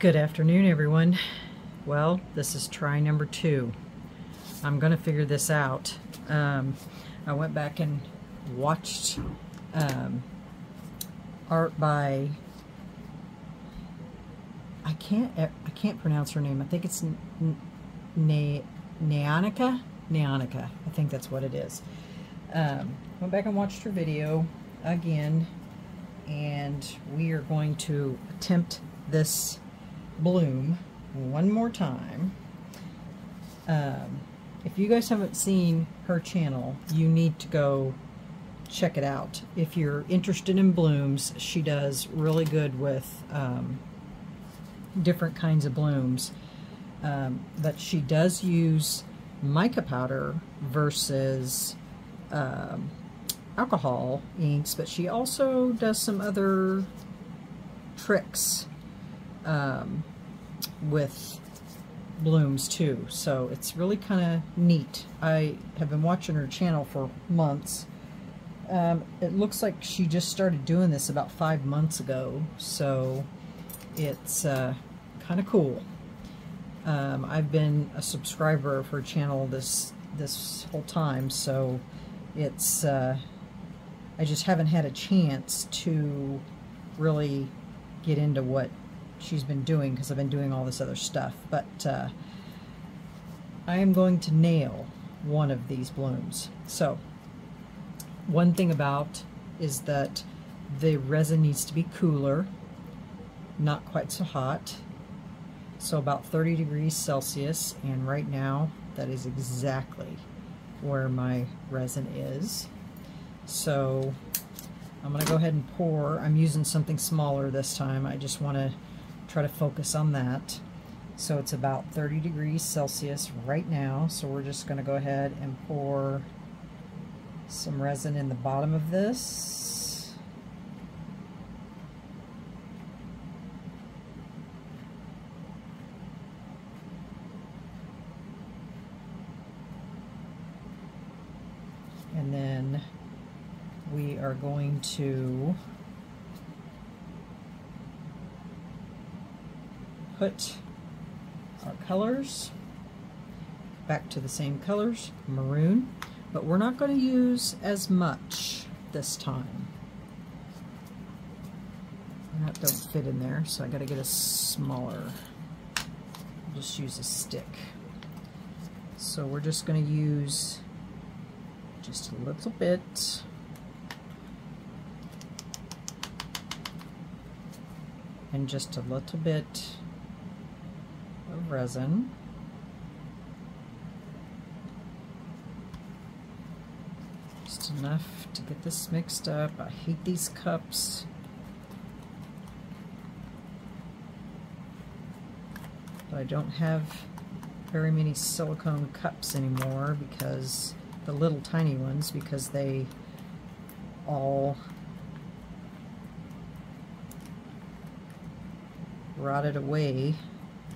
Good afternoon, everyone. Well, this is try number 2. I'm going to figure this out. I went back and watched art by I can't pronounce her name. I think it's Neonica. I think that's what it is. Went back and watched her video again, and we are going to attempt this bloom one more time. If you guys haven't seen her channel, you need to go check it out. If you're interested in blooms, she does really good with different kinds of blooms, but she does use mica powder versus alcohol inks, but she also does some other tricks with blooms too, so it's really kind of neat. I have been watching her channel for months. It looks like she just started doing this about 5 months ago, so it's kind of cool. I've been a subscriber of her channel this whole time, so it's I just haven't had a chance to really get into what she's been doing because I've been doing all this other stuff. But I am going to nail one of these blooms. So one thing about is that the resin needs to be cooler, not quite so hot, so about 30 degrees Celsius, and right now that is exactly where my resin is. So I'm going to go ahead and pour. I'm using something smaller this time. I just want to try to focus on that. So it's about 30 degrees Celsius right now, so we're just going to go ahead and pour some resin in the bottom of this. And then we are going to put our colors back to the same colors, maroon, but we're not going to use as much this time. That don't fit in there, so I got to get a smaller. I'll just use a stick. So we're just going to use just a little bit. And just a little bit of resin. Just enough to get this mixed up. I hate these cups. But I don't have very many silicone cups anymore, because the little tiny ones, because they all rotted away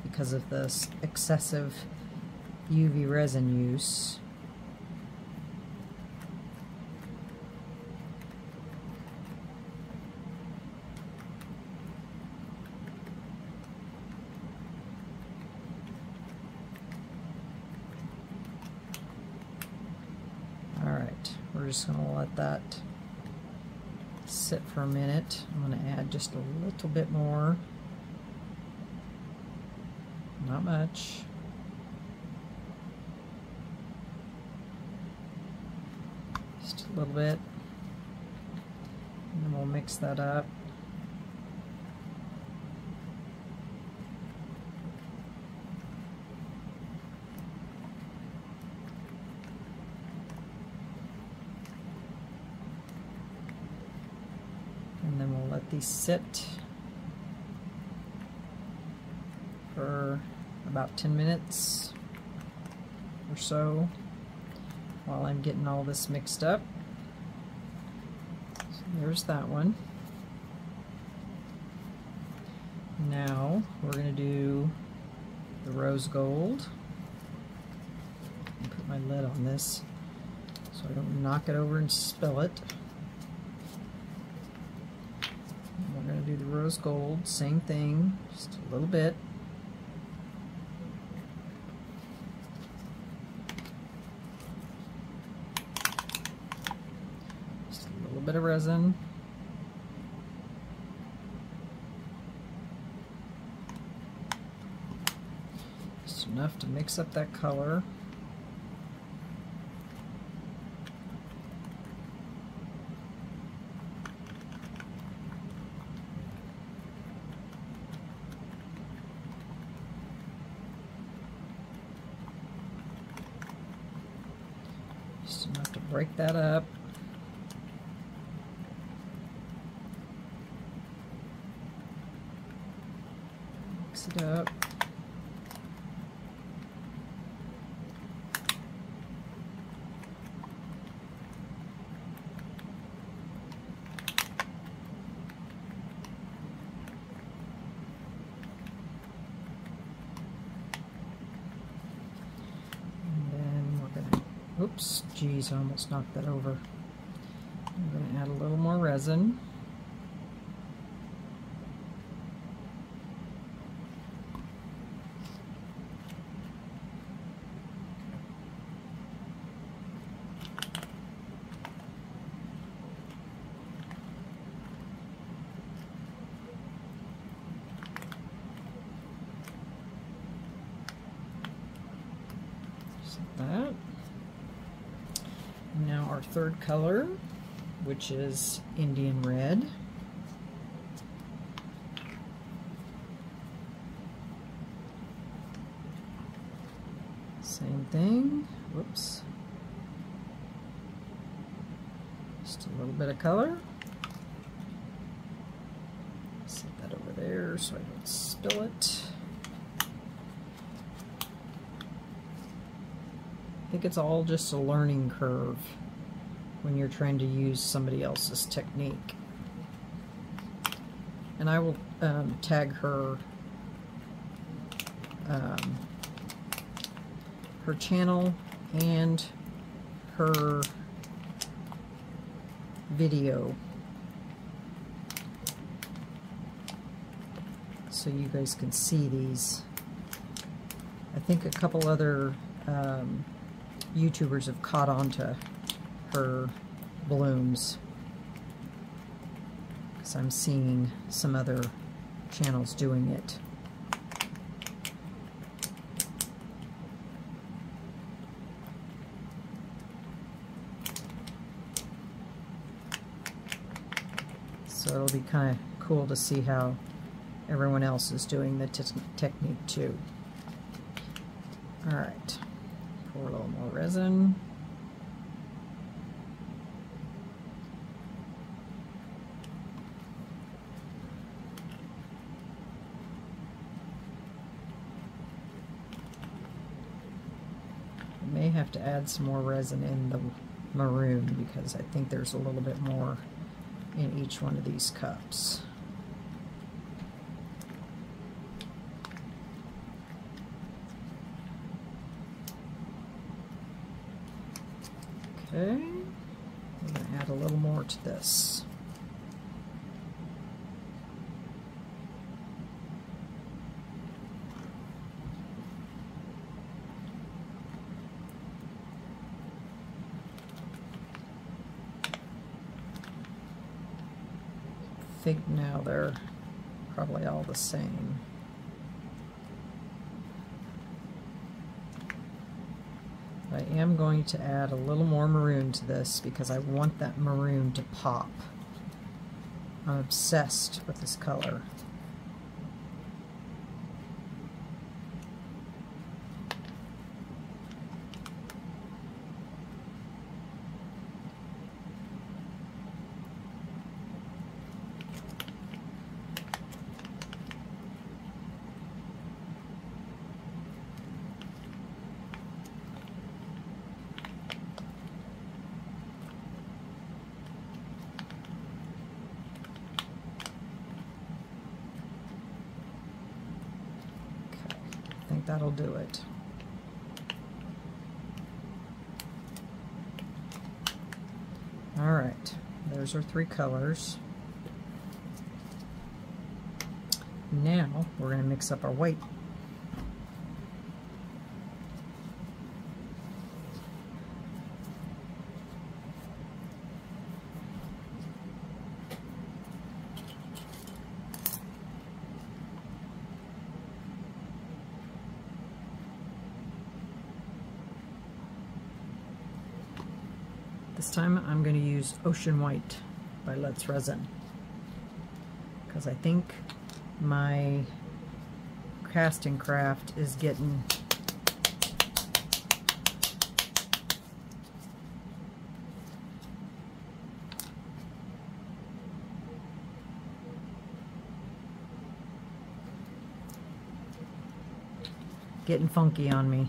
because of this excessive UV resin use. Alright, we're just going to let that sit for a minute. I'm going to add just a little bit more. Not much. Just a little bit. And then we'll mix that up. And then we'll let these sit for about 10 minutes or so while I'm getting all this mixed up. So there's that one. Now we're going to do the rose gold. Put my lid on this so I don't knock it over and spill it. And we're going to do the rose gold, same thing, just a little bit. Just a little bit of resin. Just enough to mix up that color. Just enough to break that up. Mix it up. Oops, geez, I almost knocked that over. I'm going to add a little more resin. Just like that. Now our third color, which is Indian Red. Same thing. Whoops. Just a little bit of color. Set that over there so I don't spill it. I think it's all just a learning curve when you're trying to use somebody else's technique. And I will tag her her channel and her video so you guys can see these. I think a couple other YouTubers have caught on to her blooms because I'm seeing some other channels doing it. So it'll be kind of cool to see how everyone else is doing the technique too. Alright. Pour a little more resin. I may have to add some more resin in the maroon because I think there's a little bit more in each one of these cups. Okay, I'm going to add a little more to this. I think now they're probably all the same. I am going to add a little more maroon to this because I want that maroon to pop. I'm obsessed with this color. I think that'll do it. All right, there's our three colors. Now we're going to mix up our white. This time I'm going to use Ocean White by Let's Resin, because I think my casting craft is getting funky on me.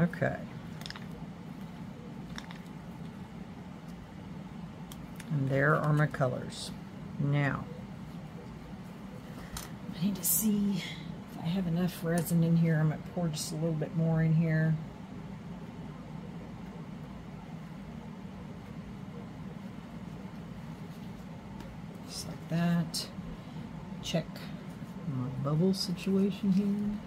Okay. And there are my colors. Now, I need to see if I have enough resin in here. I'm going to pour just a little bit more in here. Just like that. Check my bubble situation here.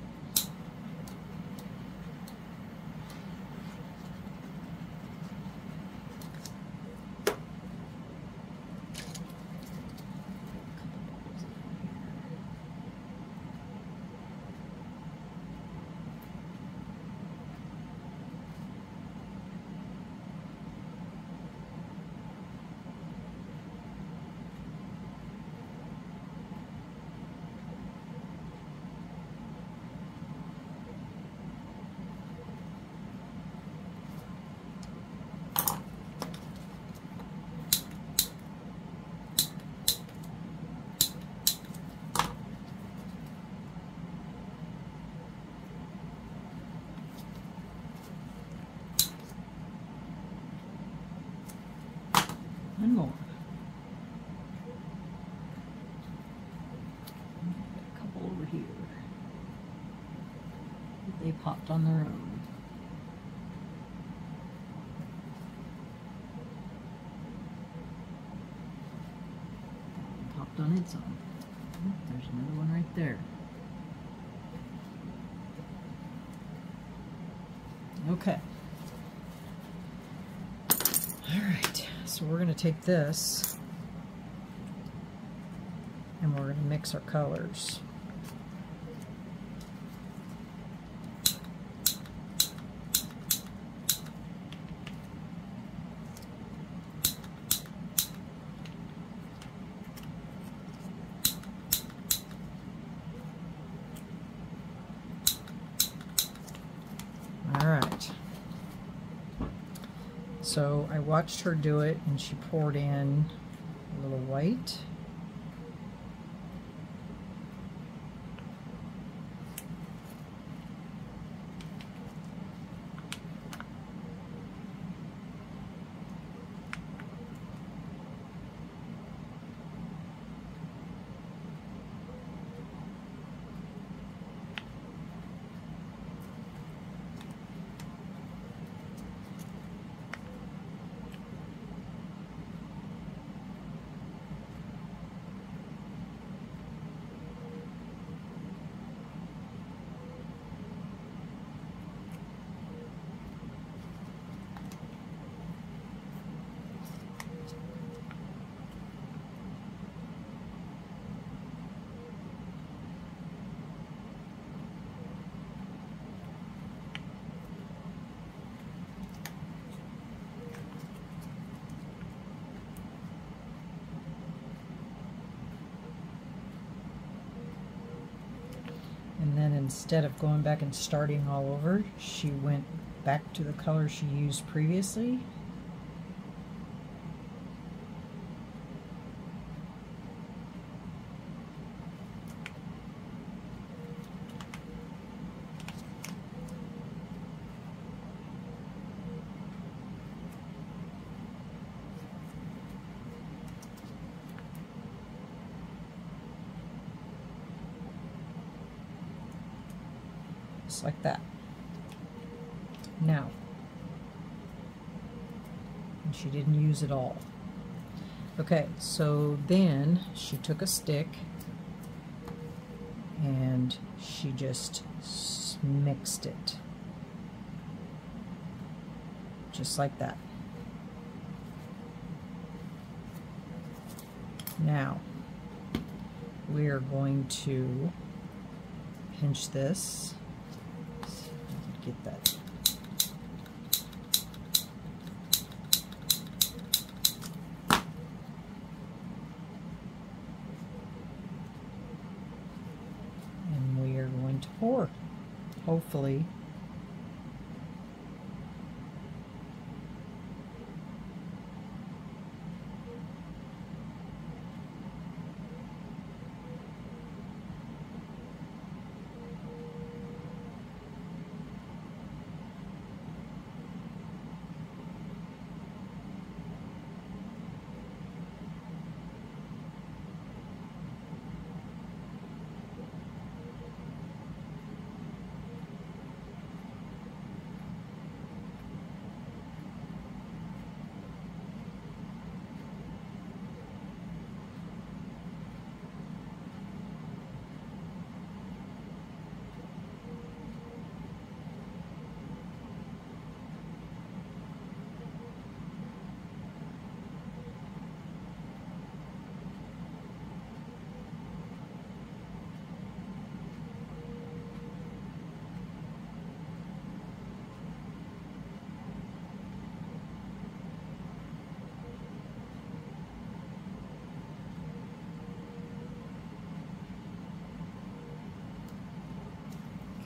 And more. A couple over here. They popped on their own. Popped on its own. There's another one right there. Okay. All right. So we're going to take this and we're going to mix our colors. All right. So I watched her do it, and she poured in a little white. instead of going back and starting all over, she went back to the color she used previously. Just like that. Now, and she didn't use it all. Okay, so then she took a stick and she just mixed it. Just like that. Now, we are going to pinch this. Get that. And we are going to pour, hopefully.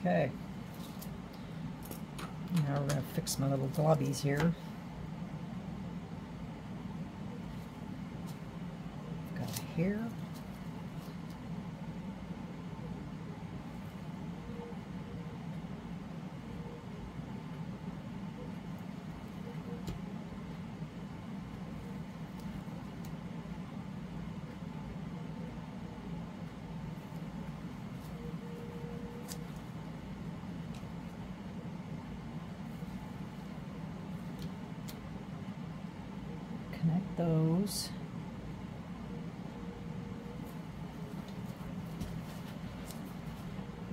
Okay, now we're going to fix my little globbies here. Got it here. Connect those.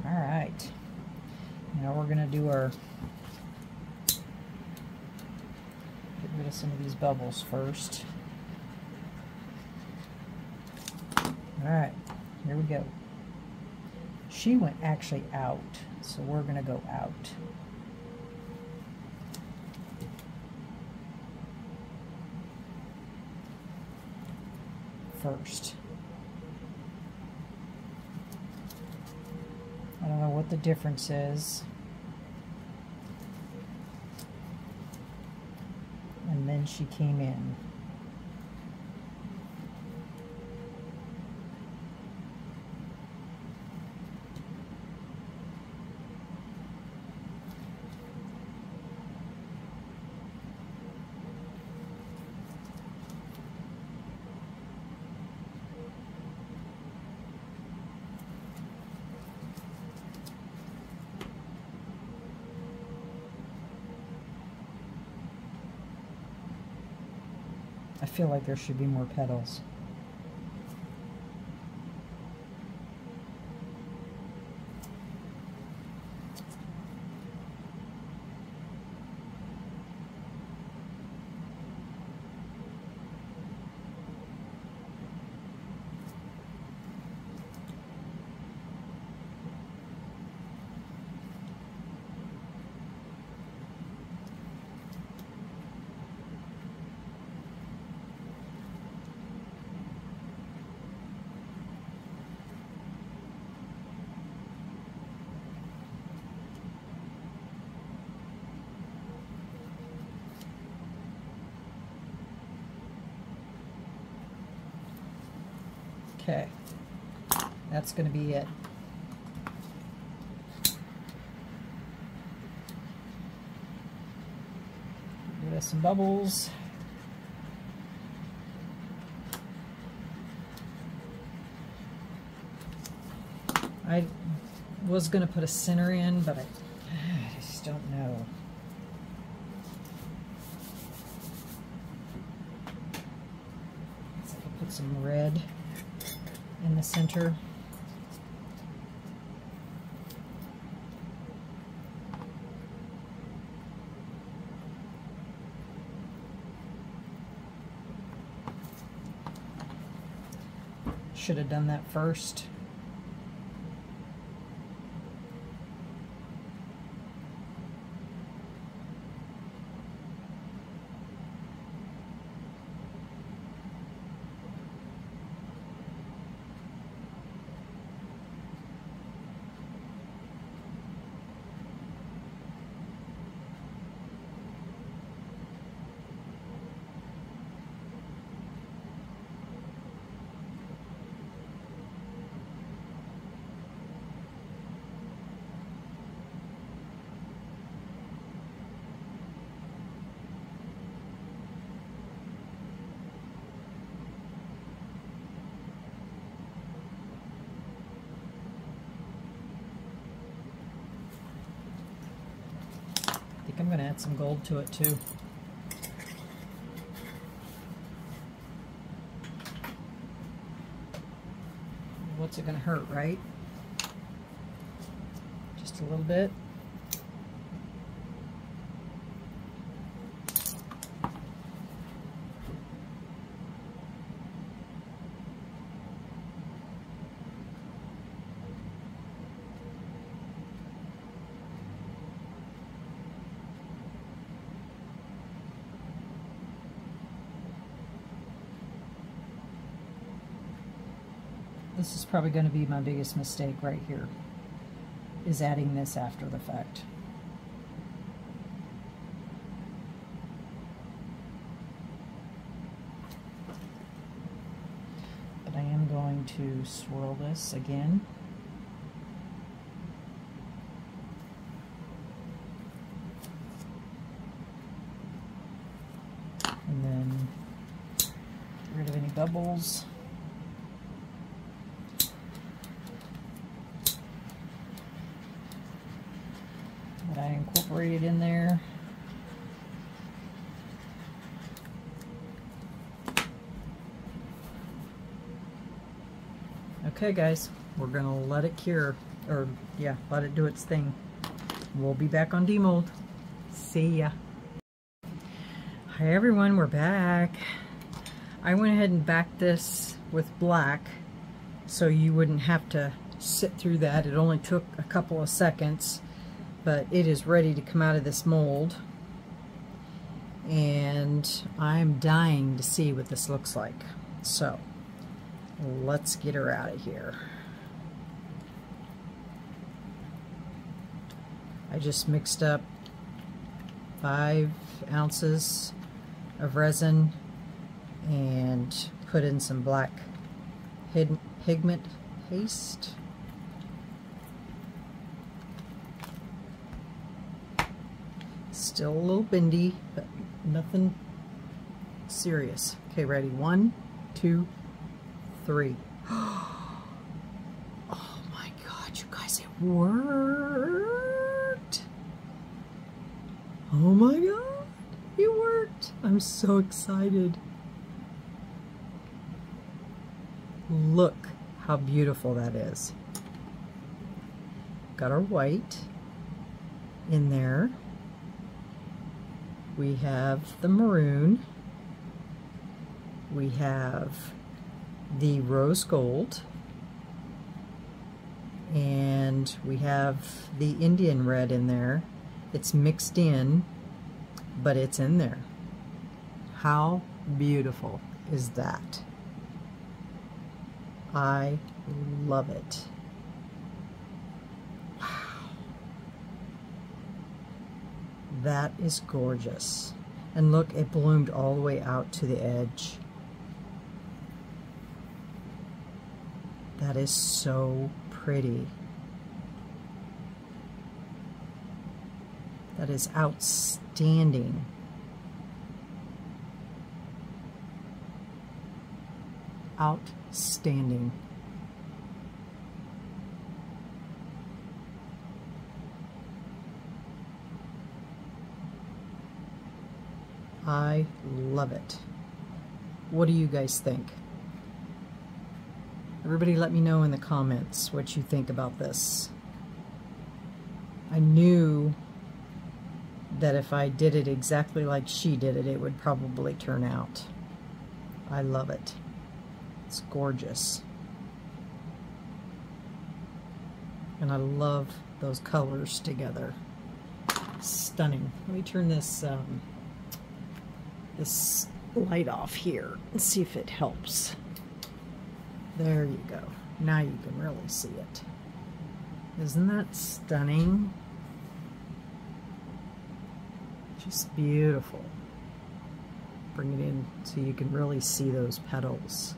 All right. Now we're going to do our, get rid of some of these bubbles first. All right, here we go. She went actually out, so we're going to go out. First. I don't know what the difference is. And then she came in. I feel like there should be more petals. Okay, that's going to be it. Give us some bubbles. I was going to put a center in, but I just don't know. So I could put some red in the center. Should have done that first. I'm going to add some gold to it too. What's it going to hurt, right? Just a little bit. This is probably going to be my biggest mistake right here, is adding this after the fact. But I am going to swirl this again. And then get rid of any bubbles. I incorporated in there. Okay guys, we're gonna let it cure, or yeah, let it do its thing. We'll be back on demold. See ya. Hi everyone, we're back. I went ahead and backed this with black so you wouldn't have to sit through that. It only took a couple of seconds. But it is ready to come out of this mold, and I'm dying to see what this looks like. So let's get her out of here. I just mixed up 5 ounces of resin and put in some black pigment paste. Still a little bendy, but nothing serious. Okay, ready? 1, 2, 3. Oh my God, you guys, it worked! Oh my God, it worked! I'm so excited. Look how beautiful that is. Got our white in there. We have the maroon, we have the rose gold, and we have the Indian red in there. It's mixed in, but it's in there. How beautiful is that? I love it. That is gorgeous. And look, it bloomed all the way out to the edge. That is so pretty. That is outstanding. Outstanding. I love it. What do you guys think? Everybody let me know in the comments what you think about this. I knew that if I did it exactly like she did it, it would probably turn out. I love it. It's gorgeous. And I love those colors together. Stunning. Let me turn this this light off here and see if it helps. There you go. Now you can really see it. Isn't that stunning? Just beautiful. Bring it in so you can really see those petals.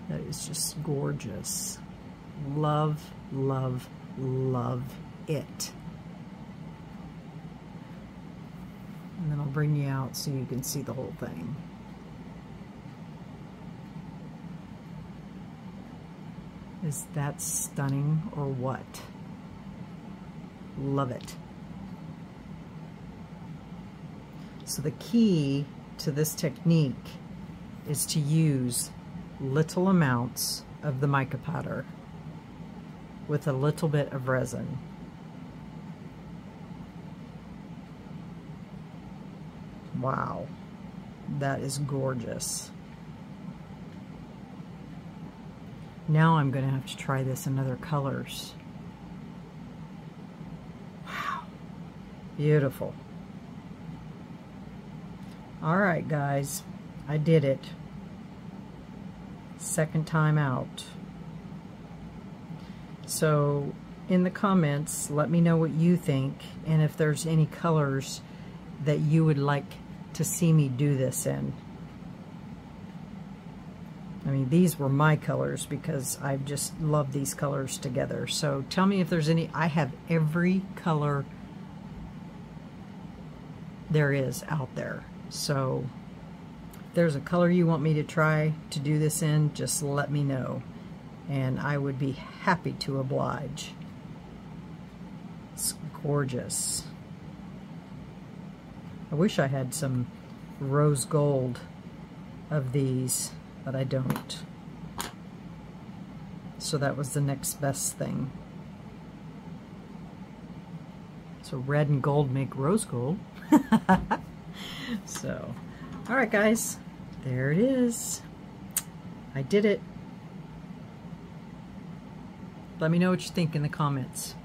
That is just gorgeous. Love, love, love it. And then I'll bring you out so you can see the whole thing. Is that stunning or what? Love it. So the key to this technique is to use little amounts of the mica powder with a little bit of resin. Wow, that is gorgeous. Now I'm going to have to try this in other colors. Wow, beautiful. All right, guys, I did it. Second time out. So in the comments, let me know what you think and if there's any colors that you would like to see me do this in. I mean, these were my colors because I just love these colors together. So tell me if there's any. I have every color there is out there. So if there's a color you want me to try to do this in, just let me know. And I would be happy to oblige. It's gorgeous. I wish I had some rose gold of these, but I don't. So that was the next best thing. So red and gold make rose gold. So, all right, guys, there it is. I did it. Let me know what you think in the comments.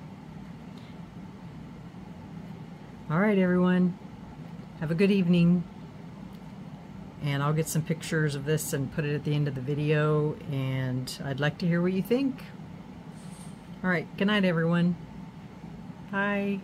All right, everyone. Have a good evening. And I'll get some pictures of this and put it at the end of the video. And I'd like to hear what you think. All right, good night, everyone. Bye.